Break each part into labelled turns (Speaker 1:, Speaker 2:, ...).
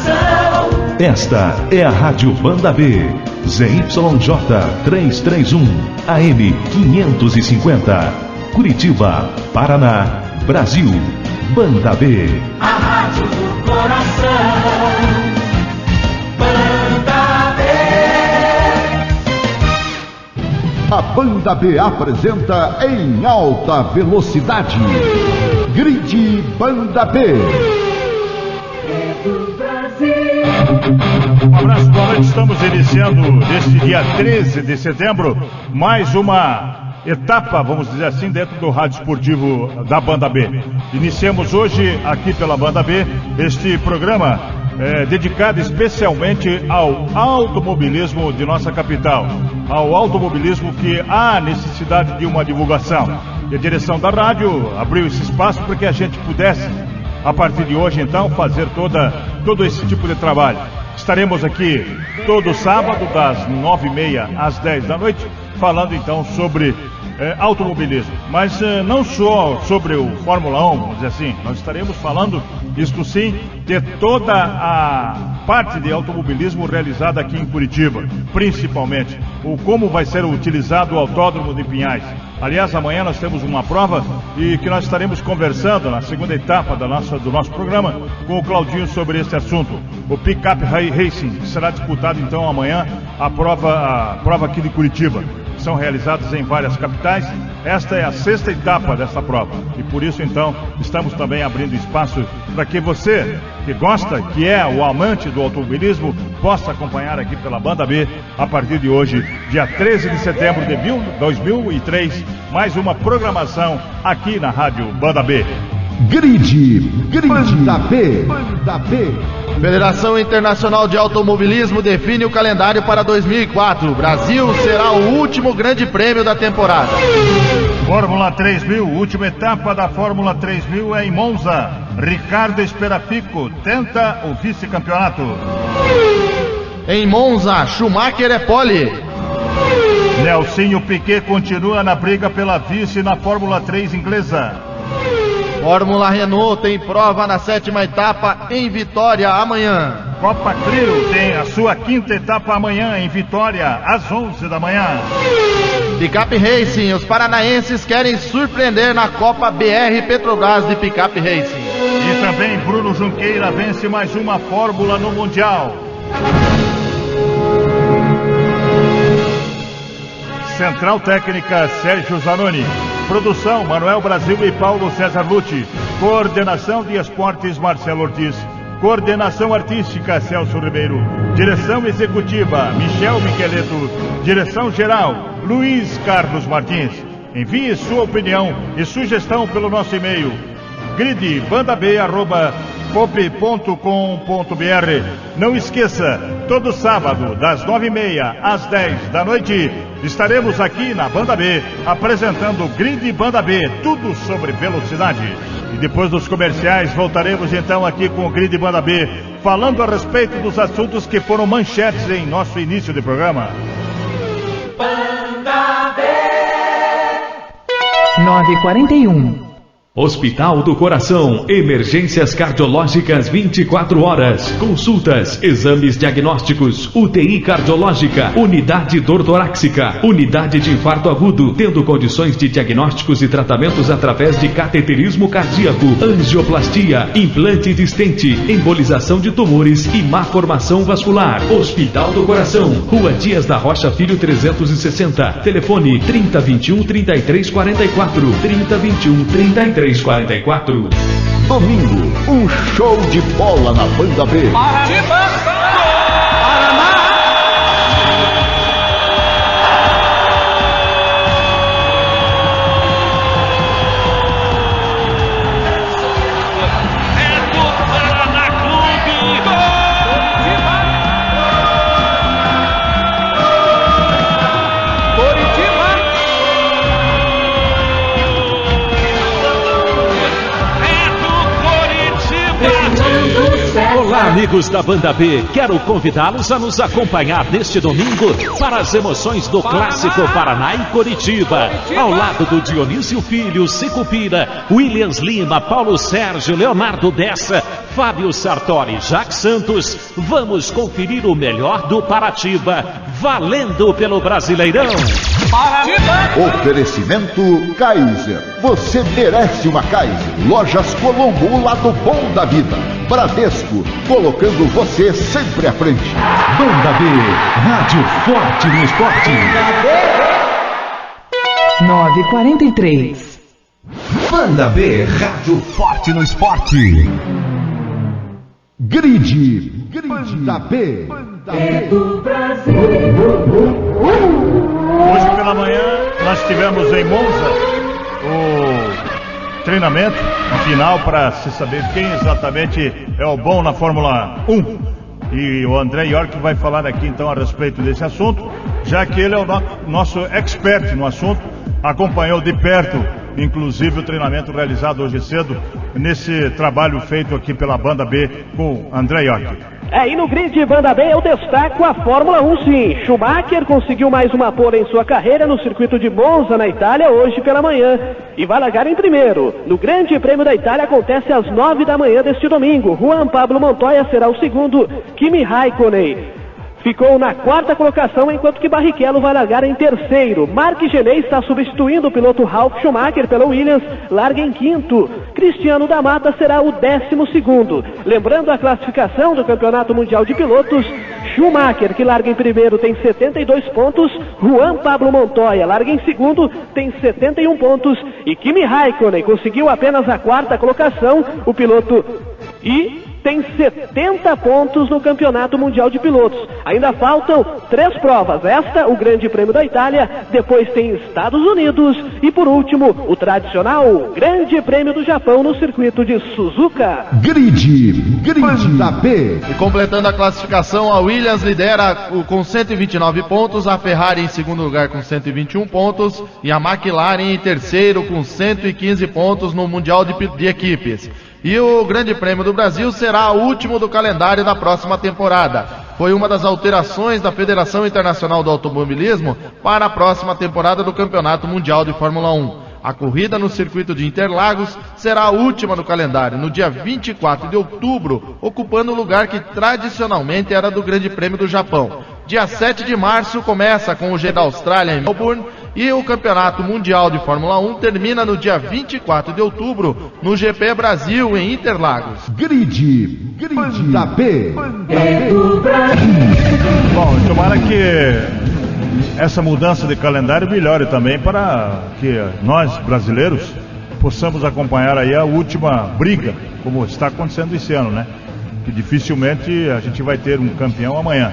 Speaker 1: coração.
Speaker 2: Esta é a Rádio Banda B, ZYJ 331, AM 550, Curitiba, Paraná, Brasil. Banda B.
Speaker 1: A rádio do coração. Banda B.
Speaker 3: A Banda B apresenta Em Alta Velocidade. Grid Banda B.
Speaker 4: Um abraço, boa noite. Estamos iniciando neste dia 13 de setembro mais uma etapa, vamos dizer assim, dentro do rádio esportivo da Banda B. Iniciamos hoje aqui pela Banda B este programa dedicado especialmente ao automobilismo de nossa capital, ao automobilismo que há necessidade de uma divulgação. E a direção da rádio abriu esse espaço para que a gente pudesse, a partir de hoje então, fazer todo esse tipo de trabalho. Estaremos aqui todo sábado das 9h30 às 10 da noite, falando então sobre automobilismo, mas não só sobre o Fórmula 1, vamos dizer assim. Nós estaremos falando, isto sim, de toda a parte de automobilismo realizada aqui em Curitiba, principalmente o como vai ser utilizado o Autódromo de Pinhais. Aliás, amanhã nós temos uma prova e que nós estaremos conversando na segunda etapa do nosso programa com o Claudinho sobre esse assunto. O Pickup Racing, que será disputado então amanhã a prova aqui de Curitiba. São realizadas em várias capitais. Esta é a sexta etapa dessa prova e por isso então estamos também abrindo espaço para que você que gosta, que é o amante do automobilismo, possa acompanhar aqui pela Banda B a partir de hoje, dia 13 de setembro de 2003, mais uma programação aqui na Rádio Banda B.
Speaker 3: Grid Banda B. Banda B.
Speaker 5: Federação Internacional de Automobilismo define o calendário para 2004. Brasil será o último grande prêmio da temporada.
Speaker 4: Fórmula 3000, última etapa da Fórmula 3000 é em Monza. Ricardo Esperafico tenta o vice-campeonato.
Speaker 5: Em Monza, Schumacher é pole.
Speaker 4: Nelsinho Piquet continua na briga pela vice na Fórmula 3 inglesa.
Speaker 5: Fórmula Renault tem prova na 7ª etapa em Vitória amanhã.
Speaker 4: Copa Clio tem a sua 5ª etapa amanhã em Vitória, às 11 da manhã.
Speaker 5: Pickup Racing, os paranaenses querem surpreender na Copa BR Petrobras de Pickup Racing.
Speaker 4: E também Bruno Junqueira vence mais uma Fórmula no Mundial. Central Técnica Sérgio Zanoni. Produção Manuel Brasil e Paulo César Lucci. Coordenação de Esportes Marcelo Ortiz. Coordenação Artística Celso Ribeiro. Direção Executiva Michel Miqueleto. Direção Geral Luiz Carlos Martins. Envie sua opinião e sugestão pelo nosso e-mail gridbandab@pop.com.br. Não esqueça, todo sábado das 9h30 às 10 da noite estaremos aqui na Banda B apresentando o Grid Banda B, tudo sobre velocidade. E depois dos comerciais voltaremos então aqui com o Grid Banda B falando a respeito dos assuntos que foram manchetes em nosso início de programa.
Speaker 1: Banda B.
Speaker 2: 9h41. Hospital do Coração, emergências cardiológicas 24 horas, consultas, exames diagnósticos, UTI cardiológica, unidade dor torácica, unidade de infarto agudo, tendo condições de diagnósticos e tratamentos através de cateterismo cardíaco, angioplastia, implante de estente, embolização de tumores e má formação vascular. Hospital do Coração, Rua Dias da Rocha Filho 360, telefone 3021-3344, 3021-3344.
Speaker 3: Domingo, um show de bola na Banda B.
Speaker 6: Olá, Amigos da Banda B, quero convidá-los a nos acompanhar neste domingo para as emoções do Clássico Paraná e Coritiba. Ao lado do Dionísio Filho, Sicupira, Williams Lima, Paulo Sérgio, Leonardo Dessa, Fábio Sartori, Jacques Santos. Vamos conferir o melhor do Paratiba, valendo pelo Brasileirão.
Speaker 3: Oferecimento Kaiser. Você merece uma Kaiser. Lojas Colombo, o lado bom da vida. Bradesco, colocando você sempre à frente.
Speaker 2: Banda B, rádio forte no esporte.
Speaker 7: 9h43.
Speaker 2: Banda B, rádio forte no esporte.
Speaker 3: Grid. Banda B.
Speaker 4: Hoje pela manhã nós tivemos em Monza o treinamento final para se saber quem exatamente é o bom na Fórmula 1. E o André York vai falar aqui então a respeito desse assunto, já que ele é o nosso expert no assunto, acompanhou de perto inclusive o treinamento realizado hoje cedo nesse trabalho feito aqui pela Banda B com André York.
Speaker 8: E no grid Banda B eu destaco a Fórmula 1 sim. Schumacher conseguiu mais uma pole em sua carreira no circuito de Monza, na Itália, hoje pela manhã. E vai largar em primeiro. No Grande Prêmio da Itália acontece às 9 da manhã deste domingo. Juan Pablo Montoya será o segundo. Kimi Raikkonen ficou na quarta colocação, enquanto que Barrichello vai largar em terceiro. Marc Genet está substituindo o piloto Ralf Schumacher pela Williams, larga em quinto. Cristiano da Mata será o 12º. Lembrando a classificação do Campeonato Mundial de Pilotos, Schumacher, que larga em primeiro, tem 72 pontos. Juan Pablo Montoya larga em segundo, tem 71 pontos. E Kimi Raikkonen conseguiu apenas a quarta colocação, o piloto tem 70 pontos no Campeonato Mundial de Pilotos. Ainda faltam 3 provas. Esta, o Grande Prêmio da Itália, depois tem Estados Unidos e por último, o tradicional Grande Prêmio do Japão no circuito de Suzuka.
Speaker 3: Grid da B.
Speaker 5: E completando a classificação, a Williams lidera com 129 pontos, a Ferrari em segundo lugar com 121 pontos e a McLaren em terceiro com 115 pontos no Mundial de Equipes. E o Grande Prêmio do Brasil será o último do calendário da próxima temporada. Foi uma das alterações da Federação Internacional do Automobilismo para a próxima temporada do Campeonato Mundial de Fórmula 1. A corrida no circuito de Interlagos será a última do calendário, no dia 24 de outubro, ocupando o lugar que tradicionalmente era do Grande Prêmio do Japão. Dia 7 de março começa com o G da Austrália em Melbourne e o Campeonato Mundial de Fórmula 1 termina no dia 24 de outubro no GP Brasil em Interlagos.
Speaker 3: Grid da B.
Speaker 4: Bom, tomara que essa mudança de calendário melhore também para que nós, brasileiros, possamos acompanhar aí a última briga, como está acontecendo esse ano, né? Que dificilmente a gente vai ter um campeão amanhã.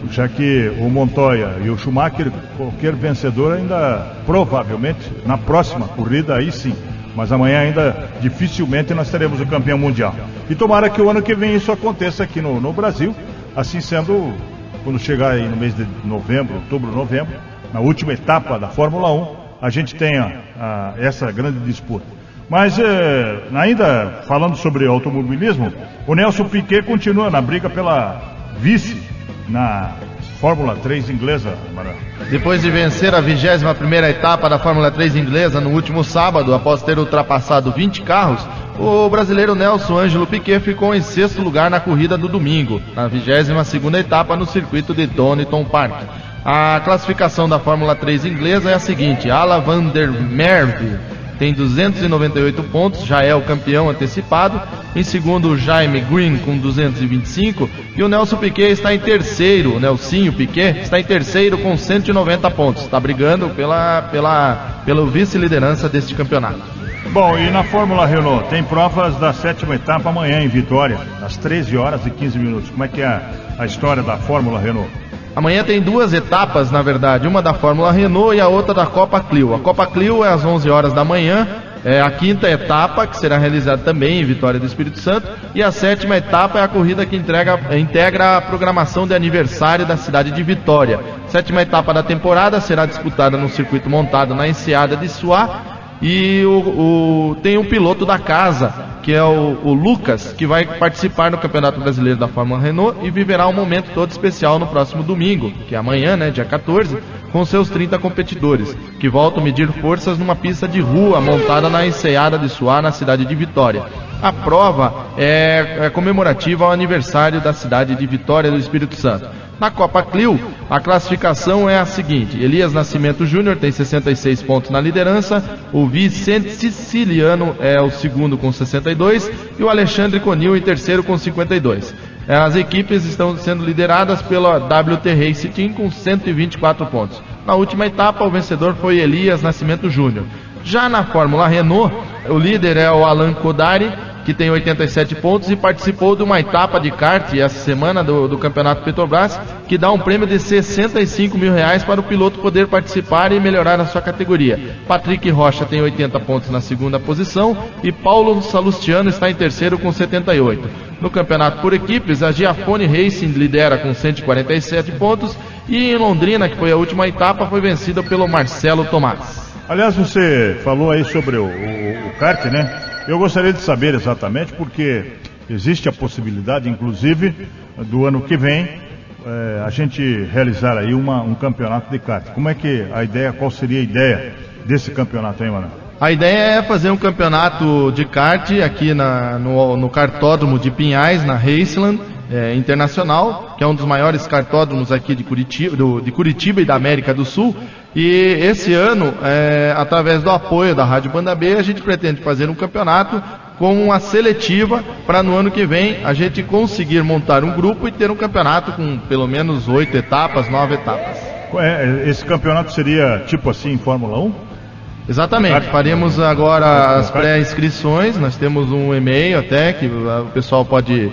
Speaker 4: Já que o Montoya e o Schumacher, qualquer vencedor ainda, provavelmente, na próxima corrida, aí sim. Mas amanhã ainda, dificilmente, nós teremos o campeão mundial. E tomara que o ano que vem isso aconteça aqui no Brasil. Assim sendo, quando chegar aí no mês de novembro, outubro, novembro, na última etapa da Fórmula 1, a gente tenha essa grande disputa. Mas ainda falando sobre automobilismo, o Nelson Piquet continua na briga pela vice na Fórmula 3 inglesa.
Speaker 5: Depois de vencer a 21ª etapa da Fórmula 3 inglesa no último sábado, após ter ultrapassado 20 carros, o brasileiro Nelson Ângelo Piquet ficou em 6º lugar na corrida do domingo, na 22ª etapa no circuito de Donington Park. A classificação da Fórmula 3 inglesa é a seguinte: Alain van der Merwe tem 298 pontos, já é o campeão antecipado. Em segundo, o Jaime Green com 225. E o Nelson Piquet está em terceiro, o Nelsinho Piquet está em terceiro com 190 pontos. Está brigando pela vice-liderança deste campeonato.
Speaker 4: Bom, e na Fórmula Renault, tem provas da 7ª etapa amanhã em Vitória, às 13 horas e 15 minutos. Como é que é a história da Fórmula Renault?
Speaker 5: Amanhã tem 2 etapas, na verdade, uma da Fórmula Renault e a outra da Copa Clio. A Copa Clio é às 11 horas da manhã, é a 5ª etapa, que será realizada também em Vitória do Espírito Santo, e a 7ª etapa é a corrida que integra a programação de aniversário da cidade de Vitória. 7ª etapa da temporada será disputada no circuito montado na Enseada de Suá, e tem um piloto da casa, que é o Lucas, que vai participar no Campeonato Brasileiro da Fórmula Renault e viverá um momento todo especial no próximo domingo, que é amanhã, né, dia 14, com seus 30 competidores, que voltam a medir forças numa pista de rua montada na Enseada de Suá, na cidade de Vitória. A prova é comemorativa ao aniversário da cidade de Vitória do Espírito Santo. Na Copa Clio, a classificação é a seguinte: Elias Nascimento Júnior tem 66 pontos na liderança, o Vicente Siciliano é o segundo com 62 e o Alexandre Conil em terceiro com 52. As equipes estão sendo lideradas pela WT Race Team com 124 pontos. Na última etapa, o vencedor foi Elias Nascimento Júnior. Já na Fórmula Renault, o líder é o Alan Kodari, que tem 87 pontos e participou de uma etapa de kart essa semana do Campeonato Petrobras, que dá um prêmio de R$65 mil para o piloto poder participar e melhorar a sua categoria. Patrick Rocha tem 80 pontos na segunda posição e Paulo Salustiano está em terceiro com 78. No campeonato por equipes, a Giafone Racing lidera com 147 pontos e em Londrina, que foi a última etapa, foi vencida pelo Marcelo Tomás.
Speaker 4: Aliás, você falou aí sobre o kart, né? Eu gostaria de saber exatamente, porque existe a possibilidade, inclusive, do ano que vem, a gente realizar aí um campeonato de kart. Como é que qual seria a ideia desse campeonato aí, mano?
Speaker 5: A ideia é fazer um campeonato de kart aqui no kartódromo de Pinhais, na Raceland Internacional, que é um dos maiores kartódromos aqui de Curitiba e da América do Sul. E esse ano, através do apoio da Rádio Banda B, a gente pretende fazer um campeonato com uma seletiva para no ano que vem a gente conseguir montar um grupo e ter um campeonato com pelo menos 8 etapas, 9 etapas.
Speaker 4: Esse campeonato seria tipo assim, Fórmula 1?
Speaker 5: Exatamente, faremos agora as pré-inscrições, nós temos um e-mail até que o pessoal pode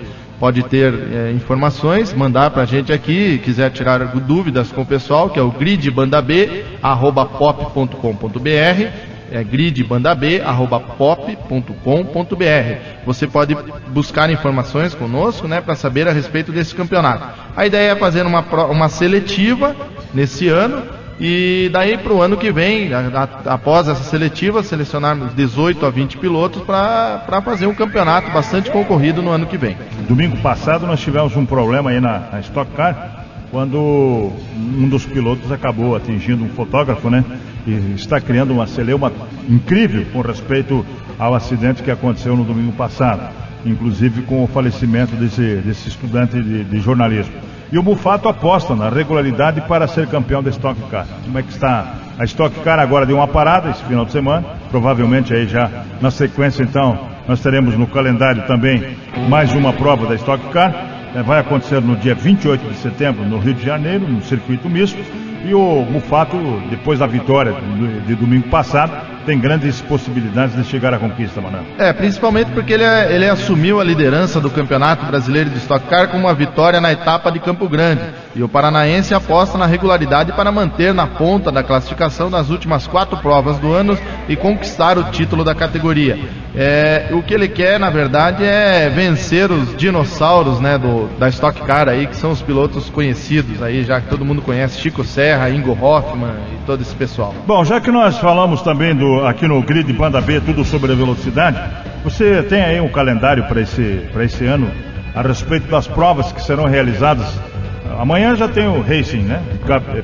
Speaker 5: ter informações, mandar pra gente aqui, quiser tirar dúvidas com o pessoal, que é o gridbandab@pop.com.br, gridbandab@pop.com.br. Você pode buscar informações conosco, né, para saber a respeito desse campeonato. A ideia é fazer uma seletiva nesse ano, e daí para o ano que vem, após essa seletiva, selecionarmos 18 a 20 pilotos para fazer um campeonato bastante concorrido no ano que vem.
Speaker 4: Domingo passado nós tivemos um problema aí na Stock Car, quando um dos pilotos acabou atingindo um fotógrafo, né? E está criando uma celeuma incrível com respeito ao acidente que aconteceu no domingo passado, inclusive com o falecimento desse estudante de jornalismo. E o Mufato aposta na regularidade para ser campeão da Stock Car. Como é que está? A Stock Car agora deu uma parada esse final de semana, provavelmente aí já na sequência então nós teremos no calendário também mais uma prova da Stock Car. Vai acontecer no dia 28 de setembro no Rio de Janeiro, no circuito misto. E o Mufato, depois da vitória de domingo passado, tem grandes possibilidades de chegar à conquista, Manuel.
Speaker 5: Principalmente porque ele assumiu a liderança do Campeonato Brasileiro de Stock Car com uma vitória na etapa de Campo Grande. E o paranaense aposta na regularidade para manter na ponta da classificação nas últimas 4 provas do ano e conquistar o título da categoria. O que ele quer, na verdade, é vencer os dinossauros, né, da Stock Car aí, que são os pilotos conhecidos aí, já que todo mundo conhece, Chico Serra, Ingo Hoffmann e todo esse pessoal.
Speaker 4: Bom, já que nós falamos também aqui no Grid Banda B, tudo sobre a velocidade, você tem aí um calendário para esse ano a respeito das provas que serão realizadas. Amanhã já tem o Racing, né?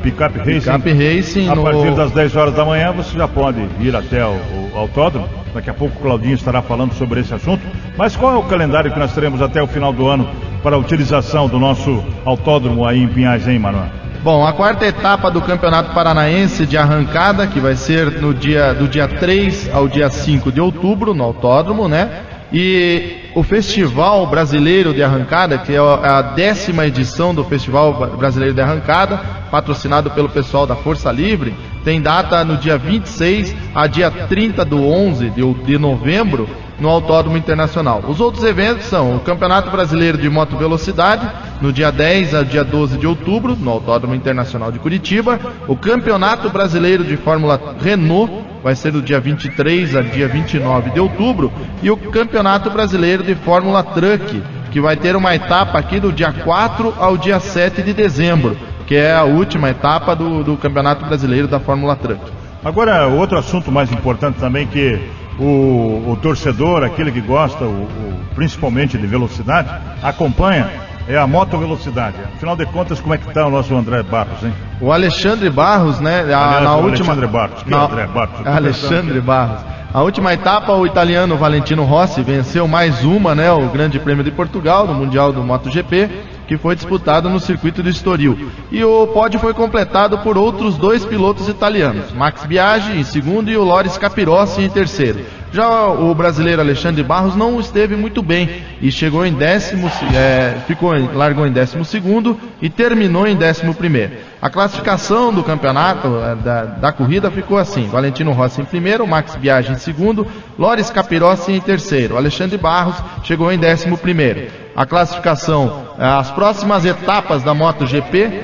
Speaker 4: Pickup Racing. A partir das 10 horas da manhã você já pode ir até o autódromo. Daqui a pouco o Claudinho estará falando sobre esse assunto. Mas qual é o calendário que nós teremos até o final do ano para a utilização do nosso autódromo aí em Pinhais, hein, Manuel?
Speaker 5: Bom, a quarta etapa do Campeonato Paranaense de arrancada, que vai ser do dia 3 ao dia 5 de outubro, no autódromo, né? E o Festival Brasileiro de Arrancada, que é a 10ª edição do Festival Brasileiro de Arrancada, patrocinado pelo pessoal da Força Livre, tem data no dia 26 a dia 30 do 11 de novembro, no Autódromo Internacional. Os outros eventos são o Campeonato Brasileiro de Moto Velocidade, no dia 10 a dia 12 de outubro, no Autódromo Internacional de Curitiba. O Campeonato Brasileiro de Fórmula Renault vai ser do dia 23 a dia 29 de outubro. E o Campeonato Brasileiro de Fórmula Truck, que vai ter uma etapa aqui do dia 4 ao dia 7 de dezembro, que é a última etapa do Campeonato Brasileiro da Fórmula Truck.
Speaker 4: Agora, outro assunto mais importante também que o torcedor, aquele que gosta, principalmente de velocidade, acompanha, é a motovelocidade. Afinal de contas, como é que está o nosso André Barros, hein?
Speaker 5: O Alexandre Barros, né?
Speaker 4: Alexandre Barros.
Speaker 5: Alexandre Barros. A última etapa, o italiano Valentino Rossi venceu mais uma, né? O Grande Prêmio de Portugal, no Mundial do MotoGP, que foi disputado no circuito de Estoril. E o pódio foi completado por outros 2 pilotos italianos, Max Biaggi em segundo e o Loris Capirossi em terceiro. Já o brasileiro Alexandre Barros não esteve muito bem e chegou em largou em 12º e terminou em 11º. A classificação do campeonato da corrida ficou assim: Valentino Rossi em primeiro, Max Biaggi em segundo, Loris Capirossi em terceiro. Alexandre Barros chegou em 11º. A classificação, as próximas etapas da MotoGP,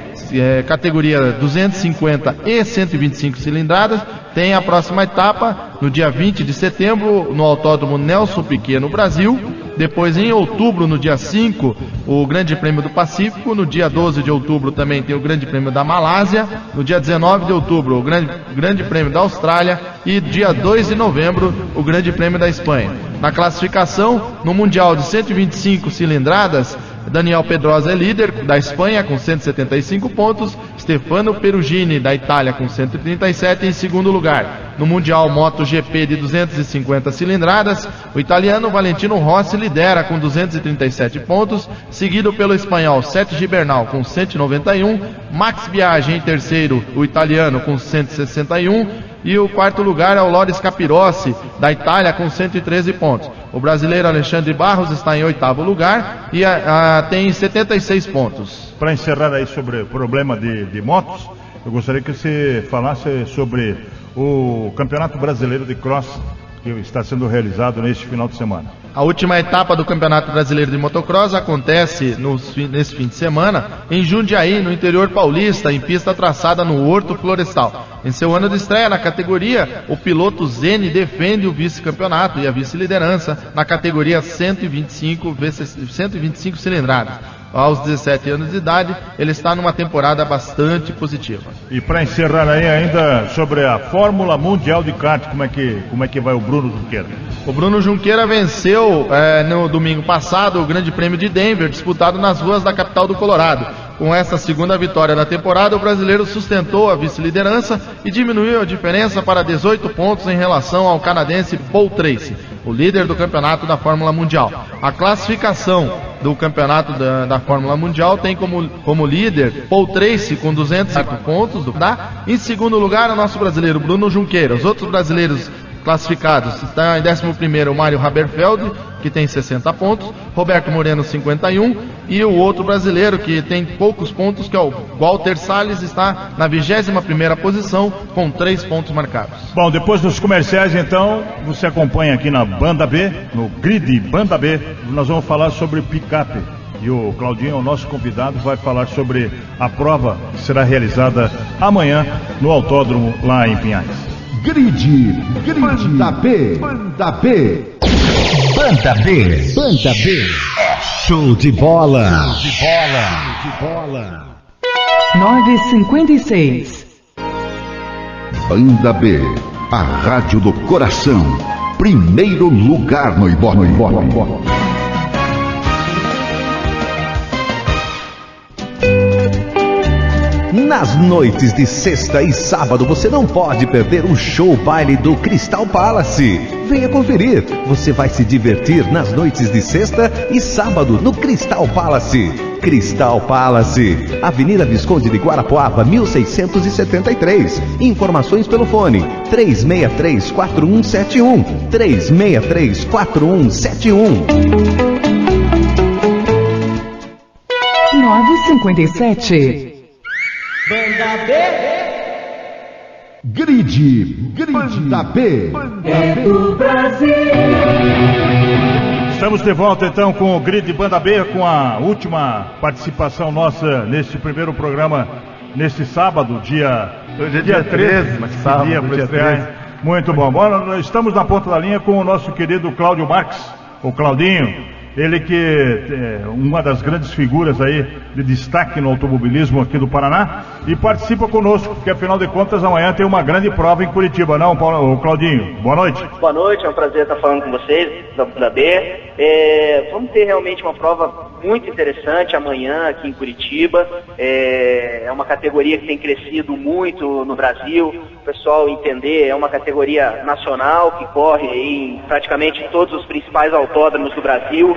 Speaker 5: categoria 250 e 125 cilindradas, tem a próxima etapa no dia 20 de setembro no Autódromo Nelson Piquet, no Brasil. Depois, em outubro, no dia 5, o Grande Prêmio do Pacífico. No dia 12 de outubro também tem o Grande Prêmio da Malásia. No dia 19 de outubro, o Grande Prêmio da Austrália. E dia 2 de novembro, o Grande Prêmio da Espanha. Na classificação, no Mundial de 125 cilindradas, Daniel Pedrosa é líder da Espanha com 175 pontos, Stefano Perugini da Itália com 137 em segundo lugar. No Mundial MotoGP de 250 cilindradas, o italiano Valentino Rossi lidera com 237 pontos, seguido pelo espanhol Sergio Bernal com 191, Max Biaggi em terceiro, o italiano com 161, e o quarto lugar é o Loris Capirossi da Itália com 113 pontos. O brasileiro Alexandre Barros está em 8º lugar e tem 76 pontos.
Speaker 4: Para encerrar aí sobre o problema de motos, eu gostaria que você falasse sobre o Campeonato Brasileiro de Cross que está sendo realizado neste final de semana.
Speaker 5: A última etapa do Campeonato Brasileiro de Motocross acontece nesse fim de semana em Jundiaí, no interior paulista, em pista traçada no Horto Florestal. Em seu ano de estreia na categoria, o piloto Zene defende o vice-campeonato e a vice-liderança na categoria 125 cilindradas. Aos 17 anos de idade, ele está numa temporada bastante positiva.
Speaker 4: E para encerrar aí ainda sobre a Fórmula Mundial de Kart, como é que vai o Bruno Junqueira?
Speaker 5: O Bruno Junqueira venceu no domingo passado o Grande Prêmio de Denver, disputado nas ruas da capital do Colorado. Com essa segunda vitória da temporada, o brasileiro sustentou a vice-liderança e diminuiu a diferença para 18 pontos em relação ao canadense Paul Tracy, o líder do campeonato da Fórmula Mundial. A classificação do campeonato da Fórmula Mundial tem como líder Paul Tracy com 205 pontos. Em segundo lugar, o nosso brasileiro Bruno Junqueira. Os outros brasileiros classificados está em 11º o Mário Haberfeld, que tem 60 pontos, Roberto Moreno 51, e o outro brasileiro que tem poucos pontos, que é o Walter Salles, está na 21ª posição com 3 pontos marcados.
Speaker 4: Bom, depois dos comerciais, então, você acompanha aqui na Banda B, no Grid Banda B, nós vamos falar sobre picape. E o Claudinho, o nosso convidado, vai falar sobre a prova que será realizada amanhã no autódromo lá em Pinhais.
Speaker 3: Grid Banda B, Banda B.
Speaker 7: Banda B, Banda B. Show de bola. Show de bola.
Speaker 9: 9h56.
Speaker 3: Banda B, a rádio do coração. Primeiro lugar no Ibope.
Speaker 7: Nas noites de sexta e sábado você não pode perder o show baile do Crystal Palace. Venha conferir, você vai se divertir nas noites de sexta e sábado no Crystal Palace. Crystal Palace, Avenida Visconde de Guarapuava, 1673. Informações pelo fone 363-4171. 363-4171.
Speaker 9: 9h57.
Speaker 1: Banda B.
Speaker 3: Grid Banda B.
Speaker 1: É do Brasil.
Speaker 4: Estamos de volta então com o Grid Banda B, com a última participação nossa neste primeiro programa, neste sábado, dia 13.
Speaker 5: Sábado,
Speaker 4: dia
Speaker 5: dia 13.
Speaker 4: Muito bom. Bom, estamos na ponta da linha com o nosso querido Cláudio Marques, o Claudinho. ele que é uma das grandes figuras aí de destaque no automobilismo aqui do Paraná, e participa conosco, porque afinal de contas amanhã tem uma grande prova em Curitiba, não, Claudinho? Boa noite.
Speaker 9: Boa noite, é um prazer estar falando com vocês da B. Vamos ter realmente uma prova muito interessante amanhã aqui em Curitiba. É uma categoria que tem crescido muito no Brasil, o pessoal entender, é uma categoria nacional que corre em praticamente todos os principais autódromos do Brasil.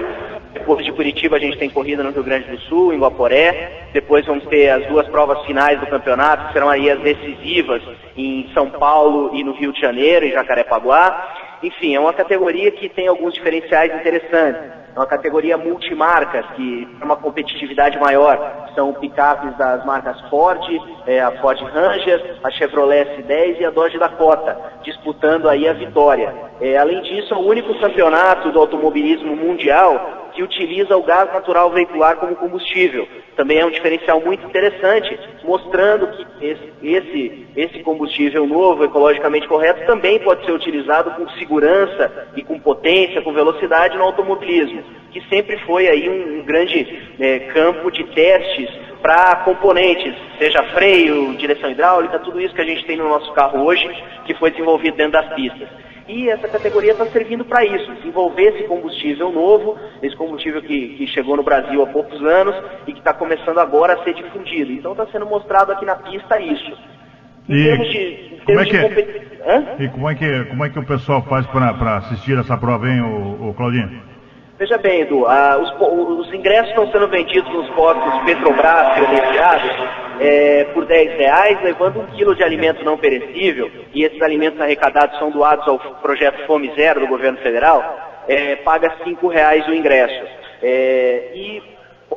Speaker 9: Depois de Curitiba a gente tem corrida no Rio Grande do Sul, em Guaporé. Depois vamos ter as duas provas finais do campeonato, que serão aí as decisivas em São Paulo e no Rio de Janeiro, em Jacarepaguá. Enfim, é uma categoria que tem alguns diferenciais interessantes. É uma categoria multimarcas, que tem uma competitividade maior. São picapes das marcas Ford, a Ford Ranger, a Chevrolet S10 e a Dodge Dakota, disputando aí a vitória. Além disso, é o único campeonato do automobilismo mundial que utiliza o gás natural veicular como combustível. Também é um diferencial muito interessante, mostrando que esse combustível novo, ecologicamente correto, também pode ser utilizado com segurança e com potência, com velocidade no automobilismo, que sempre foi aí um grande campo de testes para componentes, seja freio, direção hidráulica, tudo isso que a gente tem no nosso carro hoje, que foi desenvolvido dentro das pistas. E essa categoria está servindo para isso, desenvolver esse combustível novo, esse combustível que chegou no Brasil há poucos anos e que está começando agora a ser difundido. Então está sendo mostrado aqui na pista isso.
Speaker 4: E como é que o pessoal faz para assistir essa prova, hein, o Claudinho?
Speaker 9: Veja bem, Edu, os ingressos estão sendo vendidos nos postos Petrobras credenciados por R$10, levando 1 quilo de alimento não perecível, e esses alimentos arrecadados são doados ao projeto Fome Zero do governo federal, paga R$5 o ingresso. E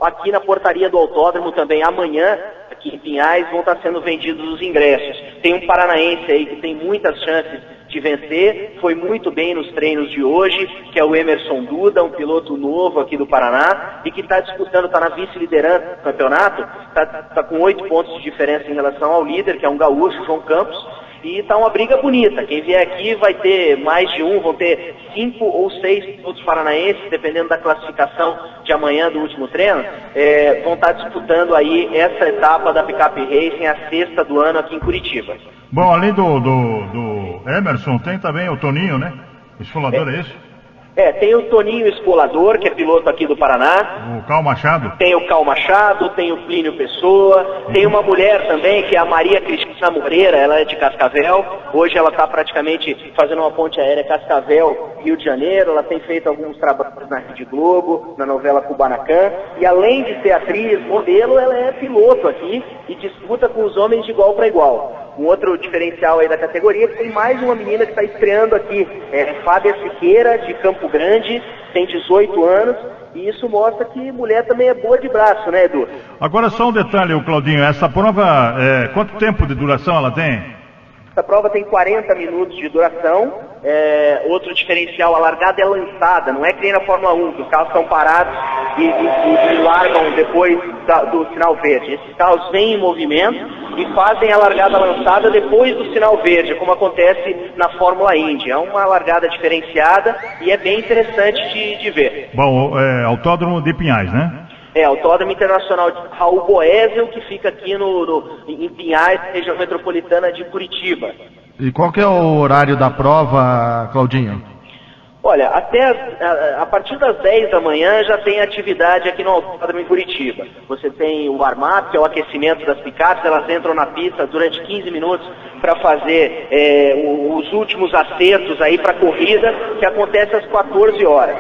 Speaker 9: aqui na portaria do autódromo também amanhã, aqui em Pinhais, vão estar sendo vendidos os ingressos. Tem um paranaense aí que tem muitas chances de vencer, foi muito bem nos treinos de hoje, que é o Emerson Duda, um piloto novo aqui do Paraná, e que está disputando, está na vice-liderança do campeonato, está com 8 pontos de diferença em relação ao líder, que é um gaúcho, João Campos, e está uma briga bonita. Quem vier aqui vai ter mais de vão ter 5 ou 6 pilotos paranaenses, dependendo da classificação de amanhã do último treino, vão estar disputando aí essa etapa da Pickup Racing, a 6ª do ano aqui em Curitiba.
Speaker 4: Bom, além do Emerson, tem também o Toninho, né? Esfolador, é isso?
Speaker 9: Tem o Toninho Escolador, que é piloto aqui do Paraná.
Speaker 4: O Cal Machado?
Speaker 9: Tem o Cal Machado, tem o Plínio Pessoa, tem uma mulher também, que é a Maria Cristina Moreira, ela é de Cascavel. Hoje ela está praticamente fazendo uma ponte aérea Cascavel, Rio de Janeiro. Ela tem feito alguns trabalhos na Rede Globo, na novela Kubanacan. E além de ser atriz, modelo, ela é piloto aqui e disputa com os homens de igual para igual. Um outro diferencial aí da categoria é que tem mais uma menina que está estreando aqui, Fábia Siqueira, de Campo Grande, tem 18 anos, e isso mostra que mulher também é boa de braço, né, Edu?
Speaker 4: Agora só um detalhe, Claudinho, essa prova, quanto tempo de duração ela tem?
Speaker 9: Essa prova tem 40 minutos de duração. Outro diferencial, a largada é lançada, não é que nem na Fórmula 1, que os carros estão parados e largam depois do sinal verde. Esses carros vêm em movimento e fazem a largada lançada depois do sinal verde, como acontece na Fórmula Indy. É uma largada diferenciada e é bem interessante de ver.
Speaker 4: Bom, Autódromo de Pinhais, né?
Speaker 9: Autódromo Internacional de Raul Boesel, que fica aqui em Pinhais, região metropolitana de Curitiba.
Speaker 5: E qual que é o horário da prova, Claudinho?
Speaker 9: Olha, a partir das 10 da manhã já tem atividade aqui no Autódromo em Curitiba. Você tem o warm-up, que é o aquecimento das picapes, elas entram na pista durante 15 minutos para fazer os últimos acertos aí para a corrida, que acontece às 14 horas.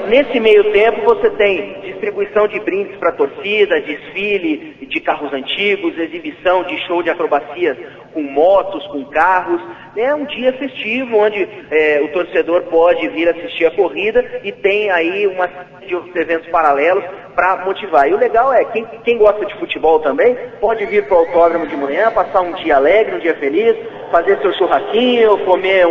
Speaker 9: Nesse meio tempo você tem distribuição de brindes para a torcida, desfile de carros antigos, exibição de show de acrobacias com motos, com carros. É um dia festivo onde o torcedor pode vir assistir a corrida e tem aí uma série de outros eventos paralelos para motivar. E o legal é, quem gosta de futebol também, pode vir para o autódromo de manhã, passar um dia alegre, um dia feliz, fazer seu churrasquinho, comer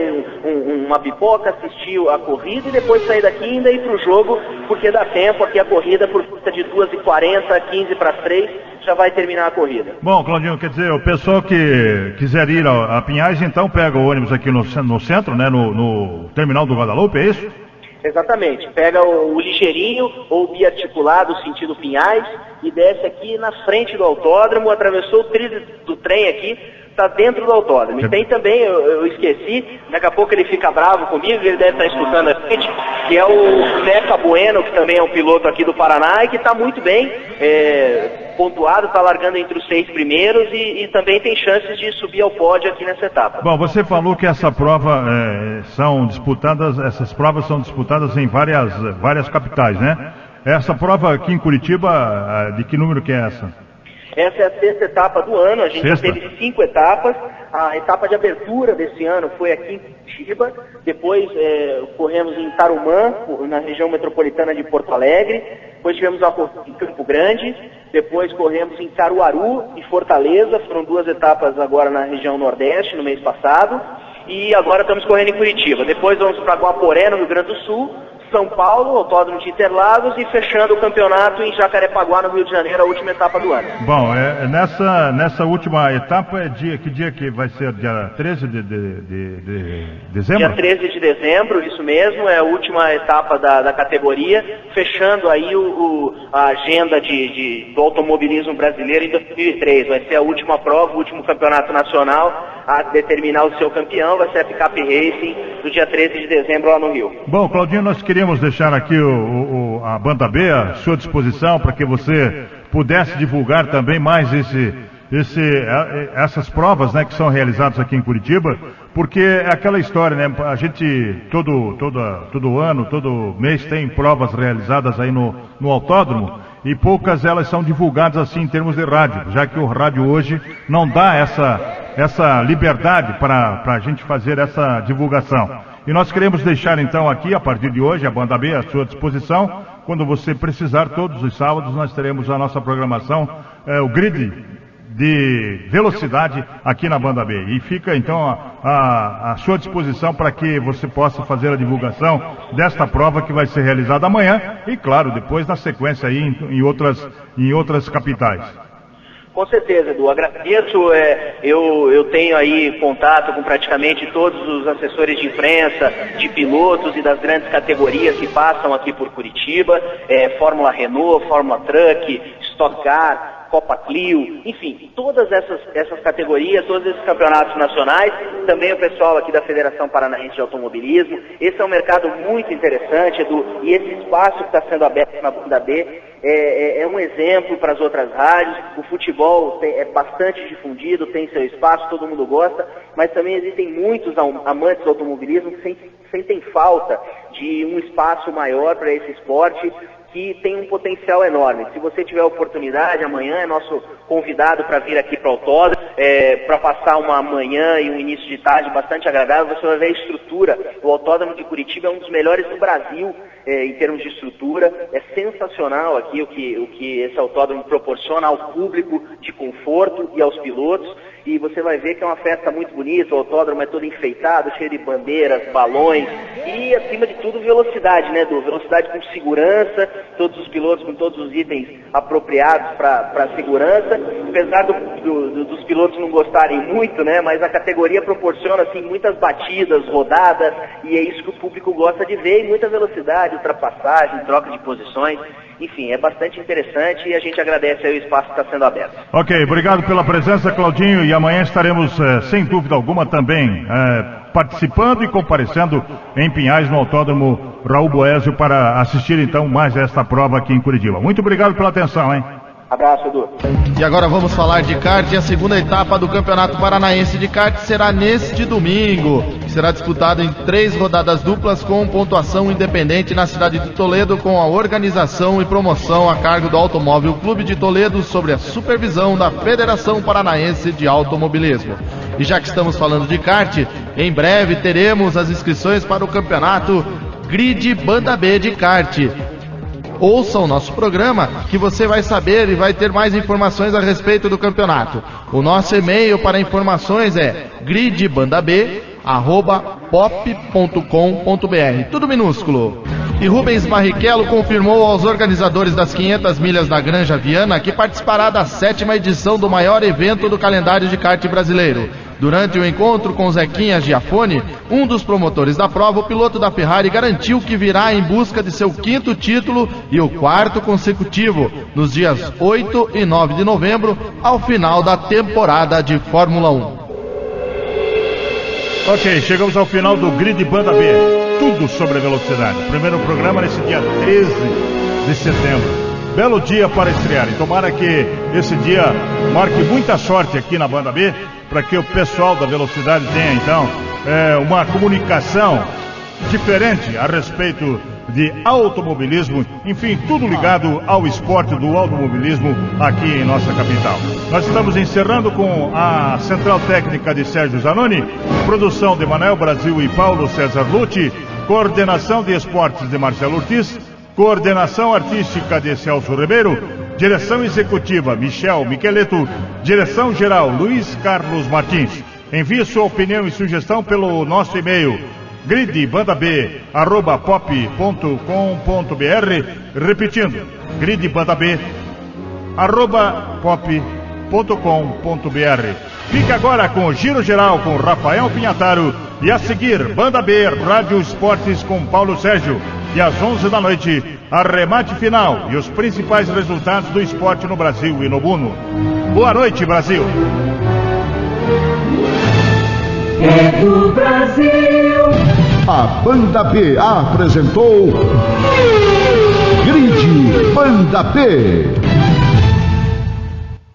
Speaker 9: uma pipoca, assistir a corrida e depois sair daqui e ainda ir para o jogo, porque dá tempo. Aqui a corrida por volta de 2h40, 15 para as 3, já vai terminar a corrida.
Speaker 4: Bom, Claudinho, quer dizer, o pessoal que quiser ir a Pinhais, então pega o ônibus aqui no centro, né, no terminal do Guadalupe, é isso?
Speaker 9: Exatamente, pega o ligeirinho ou o biarticulado sentido Pinhais e desce aqui na frente do autódromo, atravessou o trilho do trem aqui, está dentro do autódromo. E tem também, eu esqueci, daqui a pouco ele fica bravo comigo, ele deve estar escutando a gente, que é o Neca Bueno, que também é um piloto aqui do Paraná e que está muito bem pontuado, está largando entre os 6 primeiros e também tem chances de subir ao pódio aqui nessa etapa.
Speaker 4: Bom, você falou que essa prova essas provas são disputadas em várias capitais, né? Essa prova aqui em Curitiba, de que número que é essa?
Speaker 9: Essa é a 6ª etapa do ano, a gente já teve 5 etapas, a etapa de abertura desse ano foi aqui em Curitiba, depois corremos em Tarumã, na região metropolitana de Porto Alegre, depois tivemos a corrida em Campo Grande, depois corremos em Caruaru e Fortaleza, foram 2 etapas agora na região Nordeste, no mês passado, e agora estamos correndo em Curitiba. Depois vamos para Guaporé, no Rio Grande do Sul, São Paulo, Autódromo de Interlagos e fechando o campeonato em Jacarepaguá, no Rio de Janeiro, a última etapa do ano.
Speaker 4: Bom, nessa última etapa, que dia que vai ser? Dia 13 de dezembro?
Speaker 9: Dia 13 de dezembro, isso mesmo, é a última etapa da categoria, fechando aí a agenda do automobilismo brasileiro em 2003. Vai ser a última prova, o último campeonato nacional a determinar o seu campeão, vai ser a Picape Racing, do dia 13 de dezembro lá no Rio.
Speaker 4: Bom, Claudinho, nós queríamos deixar aqui a Banda B à sua disposição para que você pudesse divulgar também mais essas provas, né, que são realizadas aqui em Curitiba, porque é aquela história, né, a gente todo ano, todo mês tem provas realizadas aí no autódromo e poucas elas são divulgadas assim em termos de rádio, já que o rádio hoje não dá essa liberdade para a gente fazer essa divulgação. E nós queremos deixar então aqui, a partir de hoje, a Banda B à sua disposição. Quando você precisar, todos os sábados nós teremos a nossa programação, o grid de velocidade aqui na Banda B. E fica então à sua disposição para que você possa fazer a divulgação desta prova que vai ser realizada amanhã e, claro, depois na sequência aí em outras capitais.
Speaker 9: Com certeza, Edu, agradeço, eu tenho aí contato com praticamente todos os assessores de imprensa, de pilotos e das grandes categorias que passam aqui por Curitiba, Fórmula Renault, Fórmula Truck, Stock Car, Copa Clio, enfim, todas essas categorias, todos esses campeonatos nacionais, também o pessoal aqui da Federação Paranaense de Automobilismo. Esse é um mercado muito interessante, Edu, e esse espaço que está sendo aberto na Banda B é um exemplo para as outras rádios. O futebol é bastante difundido, tem seu espaço, todo mundo gosta, mas também existem muitos amantes do automobilismo que sentem falta de um espaço maior para esse esporte, que tem um potencial enorme. Se você tiver oportunidade, amanhã é nosso convidado para vir aqui para o autódromo, para passar uma manhã e um início de tarde bastante agradável. Você vai ver a estrutura. O autódromo de Curitiba é um dos melhores do Brasil em termos de estrutura. É sensacional aqui o que esse autódromo proporciona ao público de conforto e aos pilotos. E você vai ver que é uma festa muito bonita, o autódromo é todo enfeitado, cheio de bandeiras, balões e, acima de tudo, velocidade, né, Edu? Velocidade com segurança, todos os pilotos com todos os itens apropriados para segurança. Apesar dos pilotos não gostarem muito, né, mas a categoria proporciona, assim, muitas batidas, rodadas, e é isso que o público gosta de ver, e muita velocidade, ultrapassagem, troca de posições. Enfim, é bastante interessante e a gente agradece aí o espaço que está sendo aberto.
Speaker 4: Ok, obrigado pela presença, Claudinho, e amanhã estaremos, sem dúvida alguma, também participando e comparecendo em Pinhais, no Autódromo Raul Boésio, para assistir então mais esta prova aqui em Curitiba. Muito obrigado pela atenção, hein?
Speaker 9: Abraço, Edu.
Speaker 5: E agora vamos falar de kart, e a segunda etapa do Campeonato Paranaense de Kart será neste domingo. Será disputado em 3 rodadas duplas com pontuação independente na cidade de Toledo, com a organização e promoção a cargo do Automóvel Clube de Toledo, sobre a supervisão da Federação Paranaense de Automobilismo. E já que estamos falando de kart, em breve teremos as inscrições para o campeonato Grid Banda B de kart. Ouça o nosso programa que você vai saber e vai ter mais informações a respeito do campeonato. O nosso e-mail para informações é gridbandab@pop.com.br, tudo minúsculo. E Rubens Barrichello confirmou aos organizadores das 500 milhas da Granja Viana que participará da 7ª edição do maior evento do calendário de kart brasileiro. Durante o encontro com Zequinha Giafone, um dos promotores da prova, o piloto da Ferrari garantiu que virá em busca de seu 5º título e o 4º consecutivo, nos dias 8 e 9 de novembro, ao final da temporada de Fórmula 1.
Speaker 4: Ok, chegamos ao final do Grid Banda B. Tudo sobre a velocidade. Primeiro programa nesse dia 13 de setembro. Belo dia para estrear. E tomara que esse dia marque muita sorte aqui na Banda B, para que o pessoal da velocidade tenha, então, uma comunicação diferente a respeito de automobilismo, enfim, tudo ligado ao esporte do automobilismo aqui em nossa capital. Nós estamos encerrando com a central técnica de Sérgio Zanoni, produção de Manuel Brasil e Paulo César Lucci, coordenação de esportes de Marcelo Ortiz, coordenação artística de Celso Ribeiro, direção executiva Michel Micheleto, direção geral Luiz Carlos Martins. Envie sua opinião e sugestão pelo nosso e-mail gridbandab@pop.com.br, repetindo, gridbandab@pop.com.br. Fique agora com o Giro Geral com Rafael Pinhataro e a seguir Banda B Rádio Esportes com Paulo Sérgio. E às 11 da noite, arremate final e os principais resultados do esporte no Brasil e no mundo. Boa noite, Brasil!
Speaker 1: É do Brasil.
Speaker 3: A Banda B apresentou Grid Banda B.